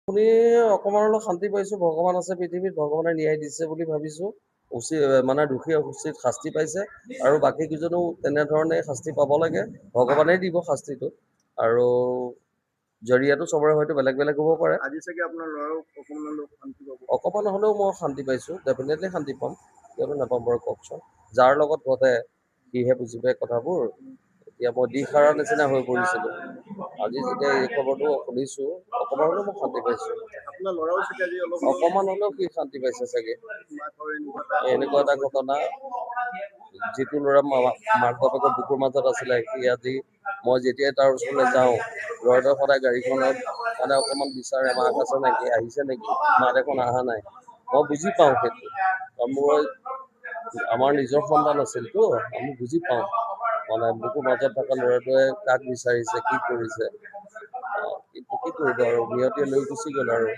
শুনি অকমান অলপ শান্তি পাইছোঁ। ভগৱান আছে পৃথিৱীত, ভগৱানে ন্যায় দিছে বুলি ভাবিছোঁ। উচিত মানে দোষী উচিত শাস্তি পাইছে আৰু বাকীকেইজনো তেনেধৰণে শাস্তি পাব লাগে। ভগৱানেই দিব শাস্তিটো। আৰু জৰিয়াটো চবৰে হয়তো বেলেগ বেলেগ হ'ব পাৰে। আজি চাগে আপোনাৰ ল'ৰাও অকণমান অলপ শান্তি পাব। অকণমান হ'লেও মই শান্তি পাইছোঁ, ডেফিনেটলি শান্তি পাম। কিয়নো নাপাম বাৰু কওকচোন। যাৰ লগত ঘটে সিহে বুজি পায় কথাবোৰ। এতিয়া মই দিশ হাৰাৰ নিচিনা হৈ পৰিছিলোঁ। আজি যেতিয়া এই খবৰটো শুনিছোঁ, অকণমান হ'লেও মই শান্তি পাইছোঁ। আপোনাৰ ল'ৰাও চাগে আজি অলপ অকণমান হ'লেও সি শান্তি পাইছে চাগে। এনেকুৱা এটা ঘটনা, যিটো ল'ৰা মাক বাপেকৰ বুকুৰ মাজত আছিলে, সি আজি মই যেতিয়াই তাৰ ওচৰলৈ যাওঁ, ল'ৰাটোৱে সদায় গাড়ীখনত মানে অকণমান বিচাৰে, মাক আছে নেকি, আহিছে নেকি, মা দেখোন অহা নাই। মই বুজি পাওঁ সেইটো। মোৰ আমাৰ নিজৰ সন্তান আছিলতো, আমি বুজি পাওঁ। মানে বুকুৰ মাজত থকা ল'ৰাটোৱে কাক বিচাৰিছে, কি কৰিছে। কিন্তু কি কৰিব আৰু, নিয়তিয়ে লৈ গুচি গ'ল আৰু।